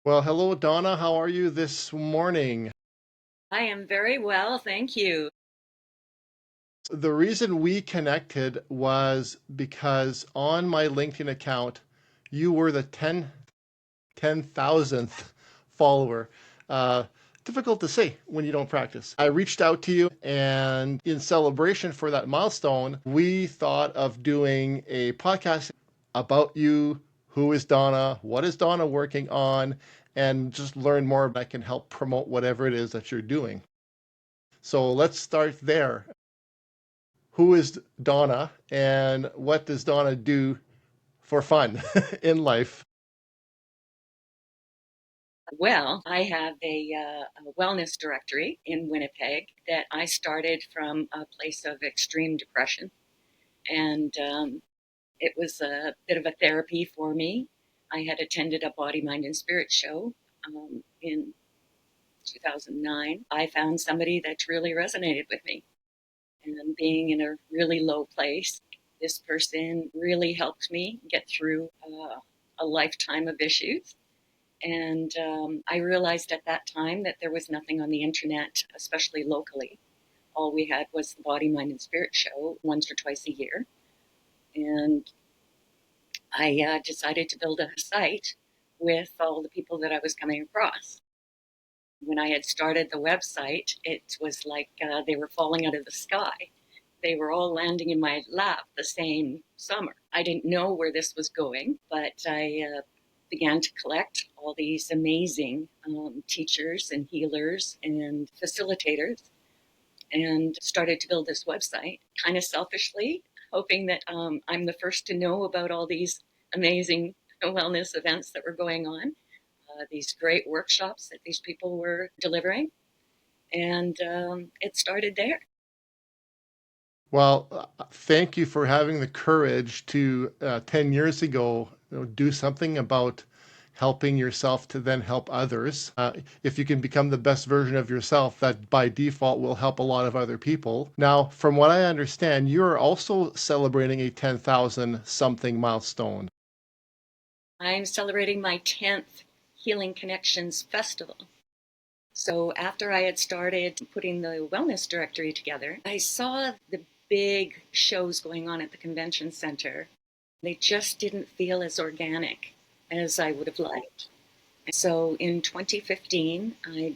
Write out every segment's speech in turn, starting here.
Well, hello, Donna. How are you this morning? I am very well, thank you. The reason we connected was because on my LinkedIn account, you were the 10,000th follower. Uh, Difficult to say when you don't practice. I reached out to you, and in celebration for that milestone, we thought of doing a podcast about you. Who is Donna? What is Donna working on? And just learn more. I can help promote whatever it is that you're doing. So let's start there. Who is Donna and what does Donna do for fun in life? Well, I have a wellness directory in Winnipeg that I started from a place of extreme depression. And it was a bit of a therapy for me. I had attended a body, mind, and spirit show in 2009. I found somebody that really resonated with me. And being in a really low place, this person really helped me get through a lifetime of issues. And I realized at that time that there was nothing on the internet, especially locally. All we had was the Body, Mind, and Spirit show once or twice a year. And I decided to build a site with all the people that I was coming across. When I had started the website, it was like they were falling out of the sky. They were all landing in my lap the same summer. I didn't know where this was going, but I began to collect all these amazing teachers and healers and facilitators and started to build this website kind of selfishly, hoping that I'm the first to know about all these amazing wellness events that were going on, these great workshops that these people were delivering. And it started there. Well, thank you for having the courage to 10 years ago do something about helping yourself to then help others. If you can become the best version of yourself, that by default will help a lot of other people. Now, from what I understand, you're also celebrating a 10,000 something milestone. I'm celebrating my 10th Healing Connections Festival. So after I had started putting the wellness directory together, I saw the big shows going on at the convention center. They just didn't feel as organic as I would have liked. So in 2015, I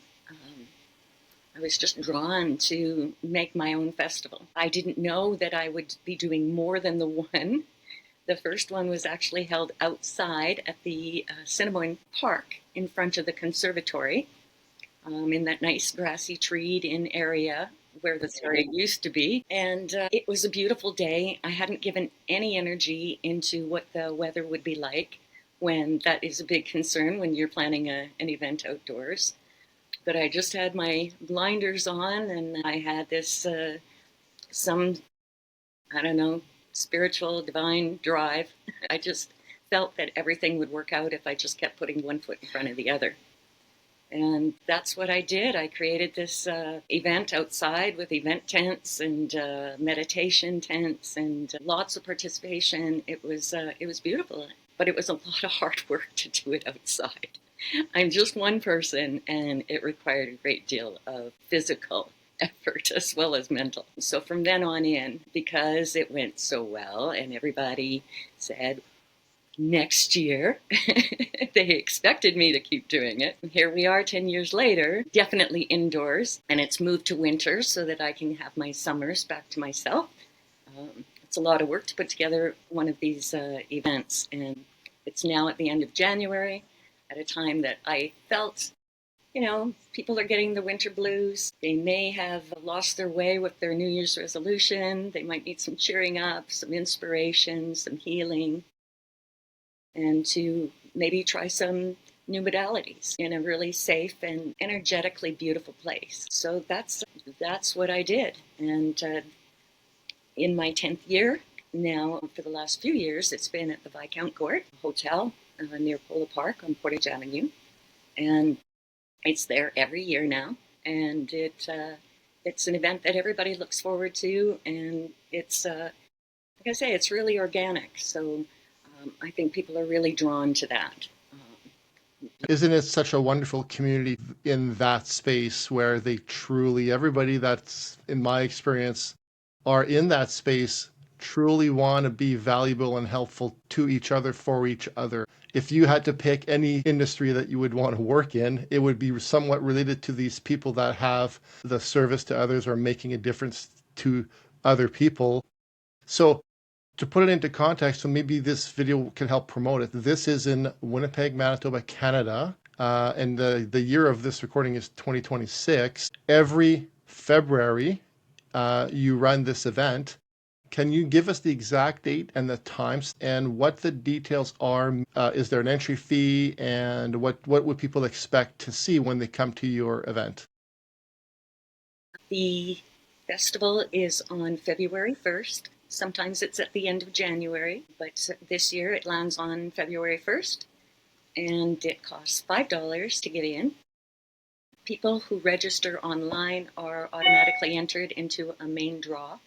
was just drawn to make my own festival. I didn't know that I would be doing more than the one. The first one was actually held outside at the Cinnamon Park in front of the conservatory, in that nice grassy treed in area where the area used to be. And it was a beautiful day. I hadn't given any energy into what the weather would be like when that is a big concern when you're planning an event outdoors. But I just had my blinders on and I had this, some, I don't know, spiritual, divine drive. I just felt that everything would work out if I just kept putting one foot in front of the other. And that's what I did. I created this event outside with event tents and meditation tents and lots of participation. It was beautiful, but it was a lot of hard work to do it outside. I'm just one person, and it required a great deal of physical effort as well as mental. So from then on in, because it went so well, and everybody said, next year. They expected me to keep doing it. Here we are 10 years later, definitely indoors, and it's moved to winter so that I can have my summers back to myself. It's a lot of work to put together one of these events, and it's now at the end of January at a time that I felt, people are getting the winter blues. They may have lost their way with their New Year's resolution. They might need some cheering up, some inspiration, some healing, and to maybe try some new modalities in a really safe and energetically beautiful place. So that's what I did. And in my 10th year now, for the last few years, it's been at the Viscount Court Hotel near Polo Park on Portage Avenue, and it's there every year now. And it's an event that everybody looks forward to, and it's like I say, it's really organic. So I think people are really drawn to that. Isn't it such a wonderful community in that space where they truly, everybody that's in my experience are in that space truly want to be valuable and helpful to each other, for each other. If you had to pick any industry that you would want to work in, it would be somewhat related to these people that have the service to others or making a difference to other people. So to put it into context, so maybe this video can help promote it. This is in Winnipeg, Manitoba, Canada. And the year of this recording is 2026. Every February, you run this event. Can you give us the exact date and the times and what the details are? Is there an entry fee, and what would people expect to see when they come to your event? The festival is on February 1st. Sometimes it's at the end of January, but this year it lands on February 1st, and it costs $5 to get in. People who register online are automatically entered into a main draw,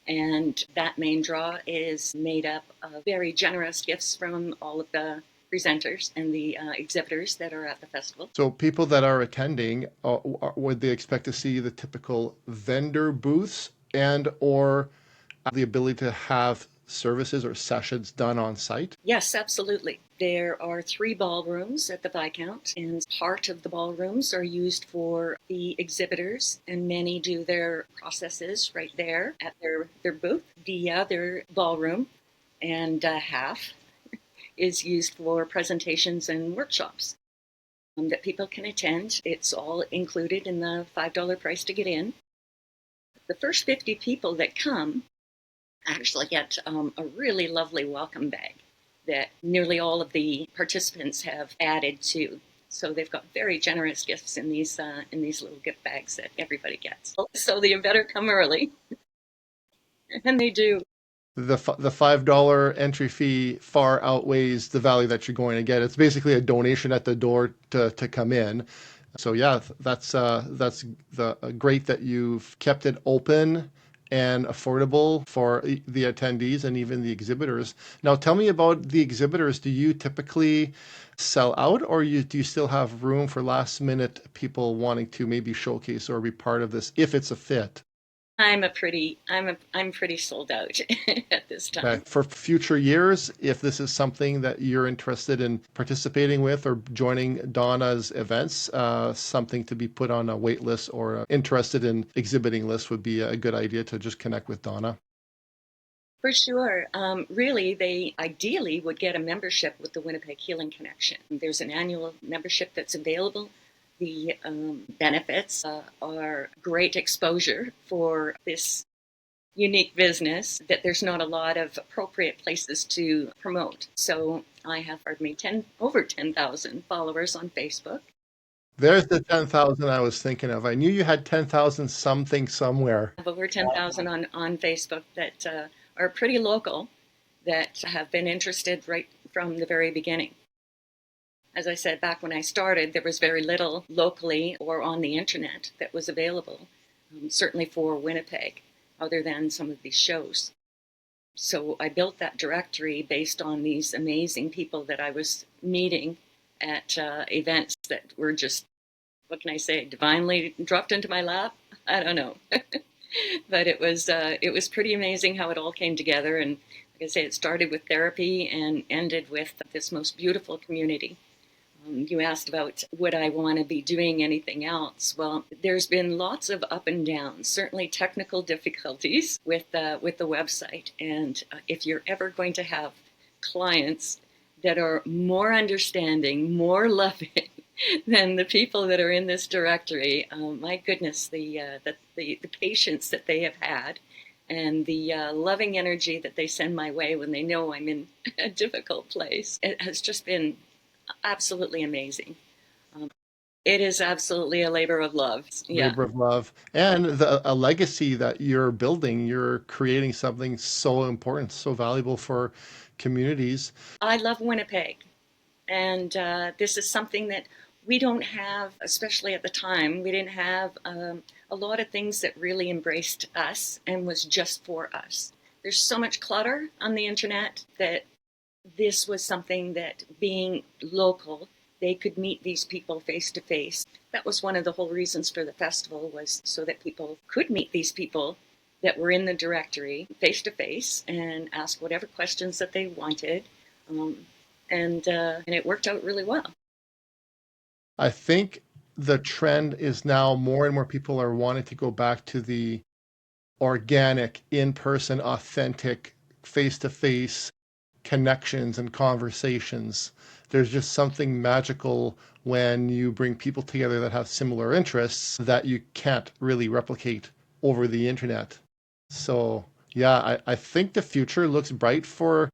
and that main draw is made up of very generous gifts from all of the presenters and the exhibitors that are at the festival. So people that are attending, would they expect to see the typical vendor booths and or the ability to have services or sessions done on site? Yes, absolutely. There are 3 ballrooms at the Viscount, and part of the ballrooms are used for the exhibitors, and many do their processes right there at their booth. The other ballroom and half is used for presentations and workshops that people can attend. It's all included in the $5 price to get in. The first 50 people that come actually get a really lovely welcome bag that nearly all of the participants have added to. So they've got very generous gifts in these little gift bags that everybody gets. So you better come early, and they do. The $5 entry fee far outweighs the value that you're going to get. It's basically a donation at the door to come in. So yeah, that's great that you've kept it open and affordable for the attendees and even the exhibitors. Now tell me about the exhibitors. Do you typically sell out, or do you still have room for last minute people wanting to maybe showcase or be part of this if it's a fit? I'm pretty sold out at this Okay. time. For future years, if this is something that you're interested in participating with or joining Donna's events, something to be put on a wait list or interested in exhibiting list would be a good idea to just connect with Donna. For sure. Really, they ideally would get a membership with the Winnipeg Healing Connection. There's an annual membership that's available. The benefits are great exposure for this unique business that there's not a lot of appropriate places to promote. So I have, over 10,000 followers on Facebook. There's the 10,000 I was thinking of. I knew you had 10,000 something somewhere. I have over 10,000 on Facebook that are pretty local, that have been interested right from the very beginning. As I said, back when I started, there was very little locally or on the internet that was available, certainly for Winnipeg, other than some of these shows. So I built that directory based on these amazing people that I was meeting at events that were just, what can I say, divinely dropped into my lap? I don't know. But it was pretty amazing how it all came together. And like I say, it started with therapy and ended with this most beautiful community. You asked about would I want to be doing anything else. Well, there's been lots of up and downs, certainly technical difficulties with the website. And if you're ever going to have clients that are more understanding, more loving than the people that are in this directory, my goodness, the patience that they have had and the loving energy that they send my way when they know I'm in a difficult place, it has just been absolutely amazing. It is absolutely a labor of love. Yeah. Labor of love and a legacy that you're building. You're creating something so important, so valuable for communities. I love Winnipeg. And this is something that we don't have, especially at the time, we didn't have a lot of things that really embraced us and was just for us. There's so much clutter on the internet that this was something that, being local, they could meet these people face to face. That was one of the whole reasons for the festival, was so that people could meet these people that were in the directory face to face and ask whatever questions that they wanted. And it worked out really well. I think the trend is now more and more people are wanting to go back to the organic, in-person, authentic, face-to-face connections and conversations. There's just something magical when you bring people together that have similar interests that you can't really replicate over the internet. So, yeah, I think the future looks bright for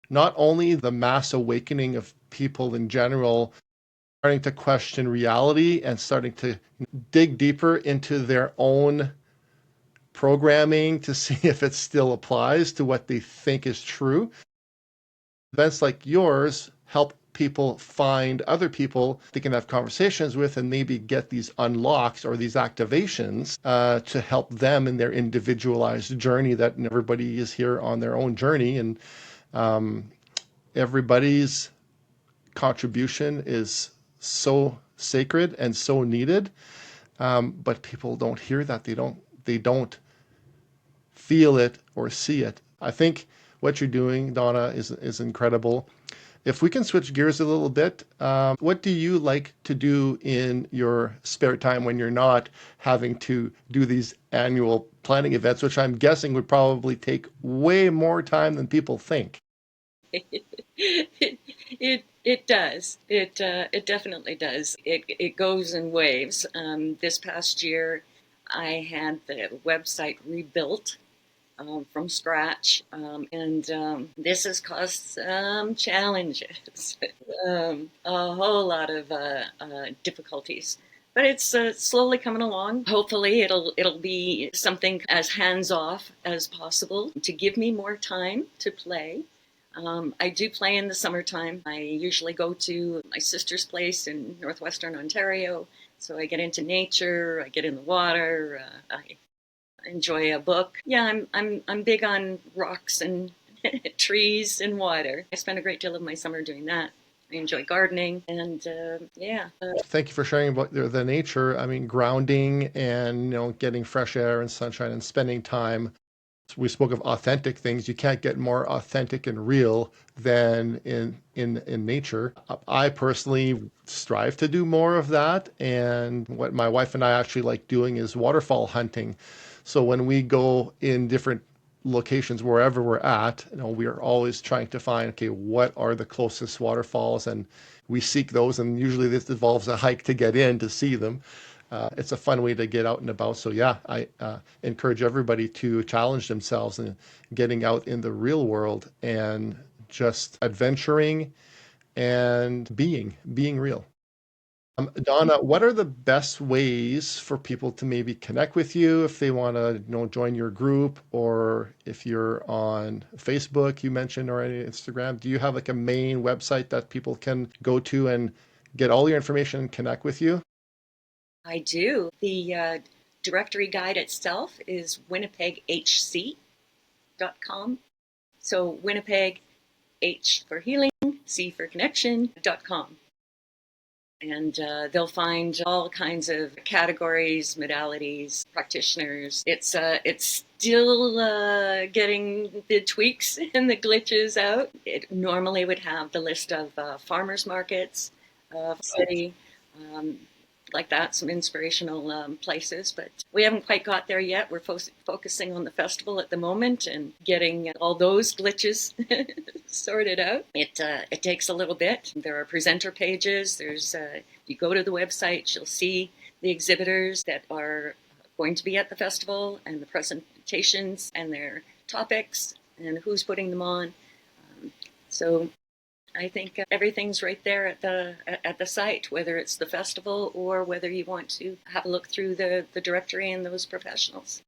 not only the mass awakening of people in general, starting to question reality and starting to dig deeper into their own programming to see if it still applies to what they think is true. Events like yours help people find other people they can have conversations with and maybe get these unlocks or these activations to help them in their individualized journey, that everybody is here on their own journey, and everybody's contribution is so sacred and so needed. But people don't hear that. They don't feel it or see it. I think what you're doing, Donna, is incredible. If we can switch gears a little bit, what do you like to do in your spare time when you're not having to do these annual planning events, which I'm guessing would probably take way more time than people think? It does. It definitely does. It goes in waves. This past year, I had the website rebuilt from scratch, and this has caused some challenges, a whole lot of difficulties. But it's slowly coming along. Hopefully, it'll be something as hands off as possible to give me more time to play. I do play in the summertime. I usually go to my sister's place in northwestern Ontario, so I get into nature. I get in the water. I enjoy a book. Yeah, I'm big on rocks and trees and water. I spend a great deal of my summer doing that. I enjoy gardening, and yeah. Thank you for sharing about the nature. I mean, grounding and getting fresh air and sunshine and spending time. We spoke of authentic things. You can't get more authentic and real than in nature. I personally strive to do more of that, and what my wife and I actually like doing is waterfall hunting. So when we go in different locations, wherever we're at, we are always trying to find, okay, what are the closest waterfalls, and we seek those, and usually this involves a hike to get in to see them. It's a fun way to get out and about. So yeah, I encourage everybody to challenge themselves in getting out in the real world and just adventuring and being real. Donna, what are the best ways for people to maybe connect with you if they want to, join your group, or if you're on Facebook, you mentioned, or any Instagram? Do you have like a main website that people can go to and get all your information and connect with you? I do. The directory guide itself is winnipeghc.com. So Winnipeg, H for healing, C for connection.com. And they'll find all kinds of categories, modalities, practitioners. It's still getting the tweaks and the glitches out. It normally would have the list of farmers markets of city, like that, some inspirational places. But we haven't quite got there yet. We're focusing on the festival at the moment and getting all those glitches sorted out. It takes a little bit. There are presenter pages. There's you go to the website, you'll see the exhibitors that are going to be at the festival and the presentations and their topics and who's putting them on. So I think everything's right there at the site, whether it's the festival or whether you want to have a look through the directory and those professionals.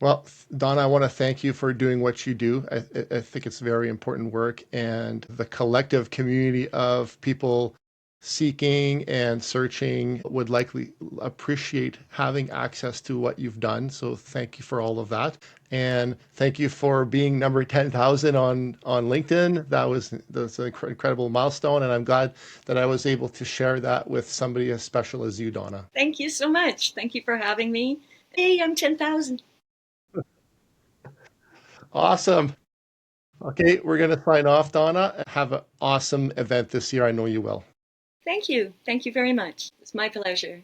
Well, Donna, I want to thank you for doing what you do. I think it's very important work, and the collective community of people seeking and searching would likely appreciate having access to what you've done. So thank you for all of that. And thank you for being number 10,000 on LinkedIn. That's an incredible milestone. And I'm glad that I was able to share that with somebody as special as you, Donna. Thank you so much. Thank you for having me. Hey, I'm 10,000. Awesome. Okay, we're going to sign off, Donna. Have an awesome event this year. I know you will. Thank you. Thank you very much. It's my pleasure.